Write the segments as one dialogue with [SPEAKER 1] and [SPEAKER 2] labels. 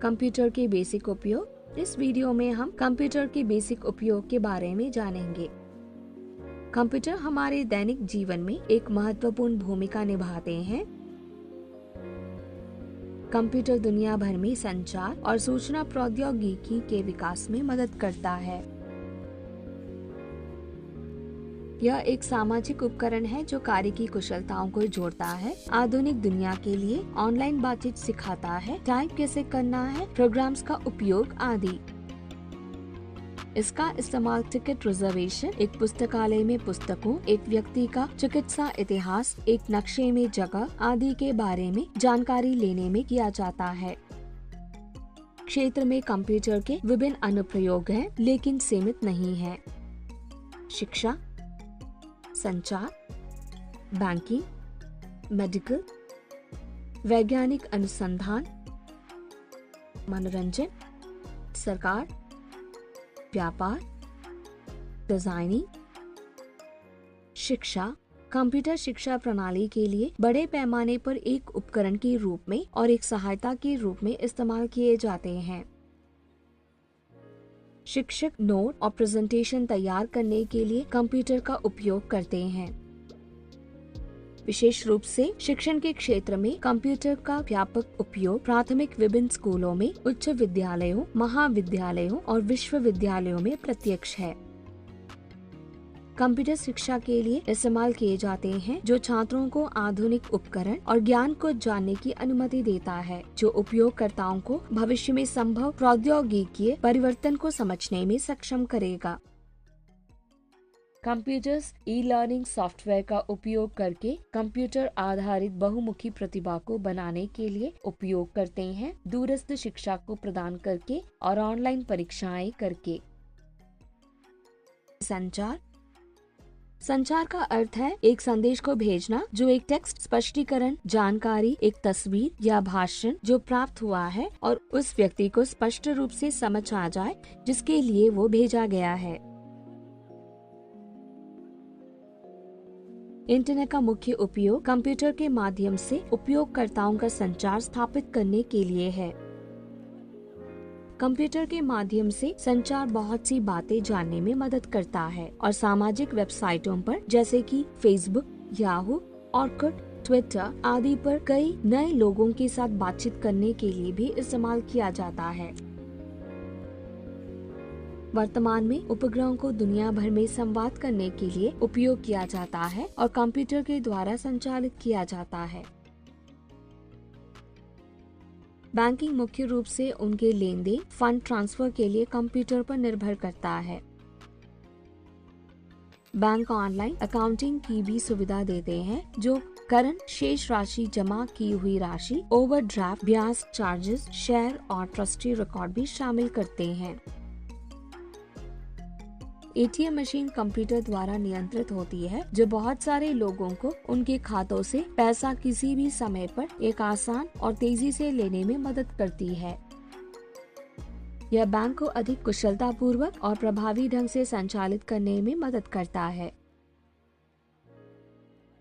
[SPEAKER 1] Computer के basic उपयोग। इस वीडियो में हम कंप्यूटर के बेसिक उपयोग के बारे में जानेंगे। कंप्यूटर हमारे दैनिक जीवन में एक महत्वपूर्ण भूमिका निभाते हैं। कंप्यूटर दुनिया भर में संचार और सूचना प्रौद्योगिकी के विकास में मदद करता है। यह एक सामाजिक उपकरण है जो कार्य की कुशलताओं को जोड़ता है, आधुनिक दुनिया के लिए ऑनलाइन बातचीत सिखाता है, टाइप कैसे करना है, प्रोग्राम्स का उपयोग आदि। इसका इस्तेमाल टिकट रिजर्वेशन, एक पुस्तकालय में पुस्तकों, एक व्यक्ति का चिकित्सा इतिहास, एक नक्शे में जगह आदि के बारे में जानकारी लेने में किया जाता है। क्षेत्र में कंप्यूटर के विभिन्न अनुप्रयोग हैं, लेकिन सीमित नहीं है। शिक्षा, संचार, बैंकिंग, मेडिकल, वैज्ञानिक अनुसंधान, मनोरंजन, सरकार, व्यापार, डिजाइनिंग। शिक्षा, कंप्यूटर शिक्षा प्रणाली के लिए बड़े पैमाने पर एक उपकरण के रूप में और एक सहायता के रूप में इस्तेमाल किए जाते हैं। शिक्षक नोट और प्रेजेंटेशन तैयार करने के लिए कंप्यूटर का उपयोग करते हैं। विशेष रूप से शिक्षण के क्षेत्र में कंप्यूटर का व्यापक उपयोग प्राथमिक विभिन्न स्कूलों में, उच्च विद्यालयों, महाविद्यालयों और विश्वविद्यालयों में प्रत्यक्ष है। कंप्यूटर शिक्षा के लिए इस्तेमाल किए जाते हैं, जो छात्रों को आधुनिक उपकरण और ज्ञान को जानने की अनुमति देता है, जो उपयोगकर्ताओं को भविष्य में संभव प्रौद्योगिकीय परिवर्तन को समझने में सक्षम करेगा। कंप्यूटर्स ई लर्निंग सॉफ्टवेयर का उपयोग करके कंप्यूटर आधारित बहुमुखी प्रतिभा को बनाने के लिए उपयोग करते हैं, दूरस्थ शिक्षा को प्रदान करके और ऑनलाइन परीक्षाएं करके। संचार का अर्थ है एक संदेश को भेजना, जो एक टेक्स्ट, स्पष्टीकरण, जानकारी, एक तस्वीर या भाषण जो प्राप्त हुआ है और उस व्यक्ति को स्पष्ट रूप से समझ आ जाए जिसके लिए वो भेजा गया है। इंटरनेट का मुख्य उपयोग कंप्यूटर के माध्यम से उपयोगकर्ताओं का संचार स्थापित करने के लिए है। कंप्यूटर के माध्यम से संचार बहुत सी बातें जानने में मदद करता है और सामाजिक वेबसाइटों पर जैसे कि फेसबुक, याहू, ऑर्कुट, ट्विटर आदि पर कई नए लोगों के साथ बातचीत करने के लिए भी इस्तेमाल किया जाता है। वर्तमान में उपग्रहों को दुनिया भर में संवाद करने के लिए उपयोग किया जाता है और कंप्यूटर के द्वारा संचालित किया जाता है। बैंकिंग मुख्य रूप से उनके लेन देन, फंड ट्रांसफर के लिए कंप्यूटर पर निर्भर करता है। बैंक ऑनलाइन अकाउंटिंग की भी सुविधा देते हैं, जो करंट शेष राशि, जमा की हुई राशि, ओवरड्राफ्ट, ब्याज चार्जेस, शेयर और ट्रस्टी रिकॉर्ड भी शामिल करते हैं। एटीएम मशीन कंप्यूटर द्वारा नियंत्रित होती है, जो बहुत सारे लोगों को उनके खातों से पैसा किसी भी समय पर एक आसान और तेजी से लेने में मदद करती है। यह बैंक को अधिक कुशलतापूर्वक और प्रभावी ढंग से संचालित करने में मदद करता है।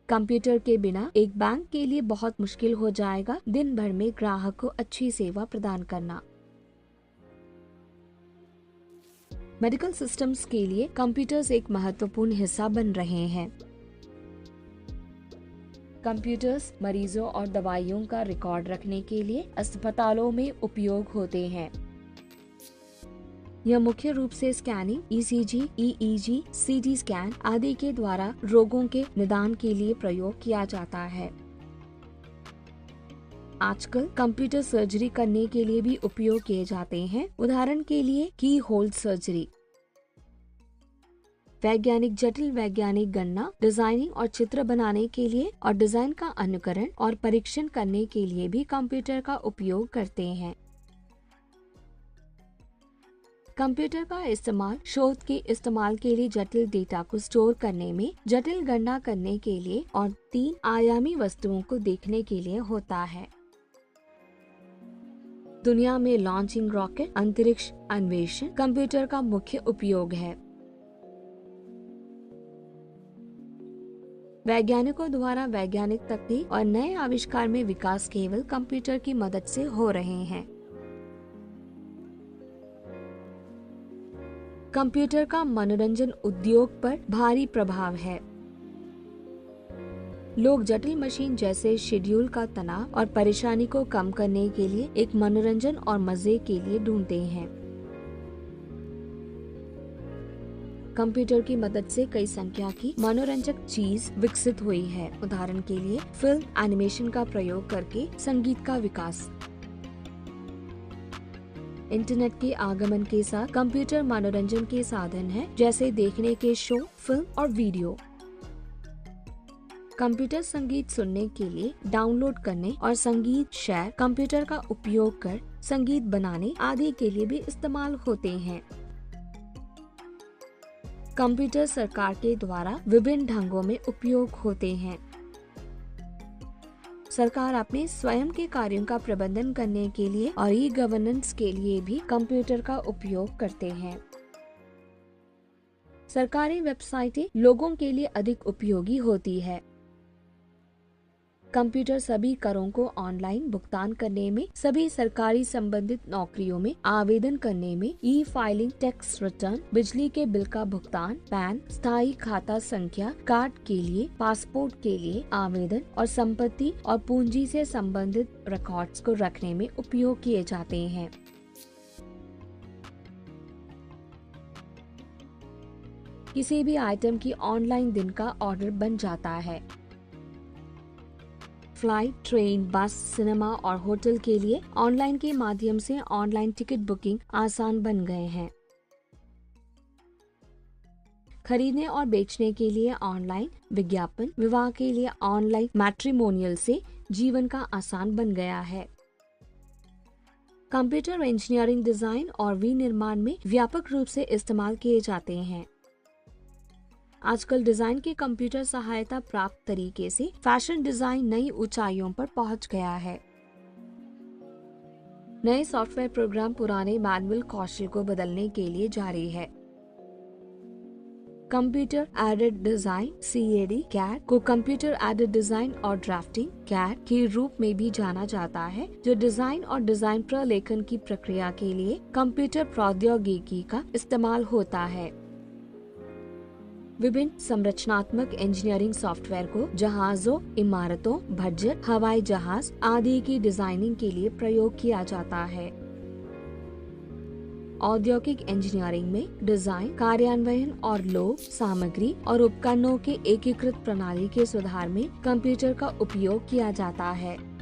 [SPEAKER 1] कंप्यूटर के बिना एक बैंक के लिए बहुत मुश्किल हो जाएगा दिन भर में ग्राहक को अच्छी सेवा प्रदान करना। मेडिकल सिस्टम्स के लिए कंप्यूटर्स एक महत्वपूर्ण हिस्सा बन रहे हैं। कंप्यूटर्स मरीजों और दवाइयों का रिकॉर्ड रखने के लिए अस्पतालों में उपयोग होते हैं। यह मुख्य रूप से scanning, ECG, EEG, CT scan आदि के द्वारा रोगों के निदान के लिए प्रयोग किया जाता है। आजकल कंप्यूटर सर्जरी करने के लिए भी उपयोग किए जाते हैं, उदाहरण के लिए की होल सर्जरी। वैज्ञानिक जटिल वैज्ञानिक गणना, डिजाइनिंग और चित्र बनाने के लिए और डिजाइन का अनुकरण और परीक्षण करने के लिए भी कंप्यूटर का उपयोग करते हैं। कंप्यूटर का इस्तेमाल शोध के इस्तेमाल के लिए, जटिल डेटा को स्टोर करने में, जटिल गणना करने के लिए और 3 आयामी वस्तुओं को देखने के लिए होता है। दुनिया में लॉन्चिंग रॉकेट, अंतरिक्ष अन्वेषण कंप्यूटर का मुख्य उपयोग है। वैज्ञानिकों द्वारा वैज्ञानिक तकनीक और नए आविष्कार में विकास केवल कंप्यूटर की मदद से हो रहे हैं। कंप्यूटर का मनोरंजन उद्योग पर भारी प्रभाव है। लोग जटिल मशीन जैसे शेड्यूल का तनाव और परेशानी को कम करने के लिए एक मनोरंजन और मजे के लिए ढूंढते हैं। कंप्यूटर की मदद से कई संख्या की मनोरंजक चीज विकसित हुई है। उदाहरण के लिए फिल्म एनिमेशन का प्रयोग करके संगीत का विकास। इंटरनेट के आगमन के साथ कंप्यूटर मनोरंजन के साधन है, जैसे देखने के शो, फिल्म और वीडियो। कंप्यूटर संगीत सुनने के लिए, डाउनलोड करने और संगीत शेयर, कंप्यूटर का उपयोग कर संगीत बनाने आदि के लिए भी इस्तेमाल होते हैं। कंप्यूटर सरकार के द्वारा विभिन्न ढंगों में उपयोग होते हैं। सरकार अपने स्वयं के कार्यों का प्रबंधन करने के लिए और ई गवर्नेंस के लिए भी कंप्यूटर का उपयोग करते हैं। सरकारी वेबसाइटें लोगों के लिए अधिक उपयोगी होती है। कंप्यूटर सभी करों को ऑनलाइन भुगतान करने में, सभी सरकारी संबंधित नौकरियों में आवेदन करने में, ई फाइलिंग, टैक्स रिटर्न, बिजली के बिल का भुगतान, पैन, स्थायी खाता संख्या, कार्ड के लिए, पासपोर्ट के लिए आवेदन और संपत्ति और पूंजी से संबंधित रिकॉर्ड्स को रखने में उपयोग किए जाते हैं। किसी भी आइटम की ऑनलाइन दिन का ऑर्डर बन जाता है। फ्लाइट, ट्रेन, बस, सिनेमा और होटल के लिए ऑनलाइन के माध्यम से ऑनलाइन टिकट बुकिंग आसान बन गए हैं। खरीदने और बेचने के लिए ऑनलाइन विज्ञापन, विवाह के लिए ऑनलाइन मैट्रिमोनियल से जीवन का आसान बन गया है। कंप्यूटर इंजीनियरिंग, डिजाइन और विनिर्माण में व्यापक रूप से इस्तेमाल किए जाते हैं। आजकल डिजाइन के कंप्यूटर सहायता प्राप्त तरीके से फैशन डिजाइन नई ऊंचाइयों पर पहुंच गया है। नए सॉफ्टवेयर प्रोग्राम पुराने मैनुअल कौशल को बदलने के लिए जारी है। Computer aided design (CAD) CAD को कंप्यूटर एडेड डिजाइन और ड्राफ्टिंग (CAD) के रूप में भी जाना जाता है, जो डिजाइन और डिजाइन प्रलेखन की प्रक्रिया के लिए कंप्यूटर प्रौद्योगिकी का इस्तेमाल होता है। विभिन्न संरचनात्मक इंजीनियरिंग सॉफ्टवेयर को जहाजों, इमारतों, बजट, हवाई जहाज आदि की डिजाइनिंग के लिए प्रयोग किया जाता है। औद्योगिक इंजीनियरिंग में डिजाइन, कार्यान्वयन और लोग, सामग्री और उपकरणों के एकीकृत प्रणाली के सुधार में कंप्यूटर का उपयोग किया जाता है।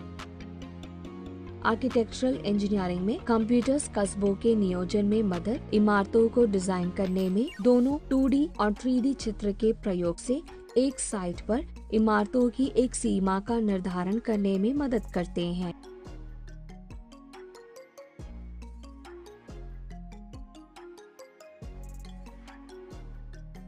[SPEAKER 1] आर्किटेक्चरल इंजीनियरिंग में कंप्यूटर्स कस्बों के नियोजन में मदद, इमारतों को डिजाइन करने में दोनों 2D और 3D चित्र के प्रयोग से एक साइट पर इमारतों की एक सीमा का निर्धारण करने में मदद करते हैं।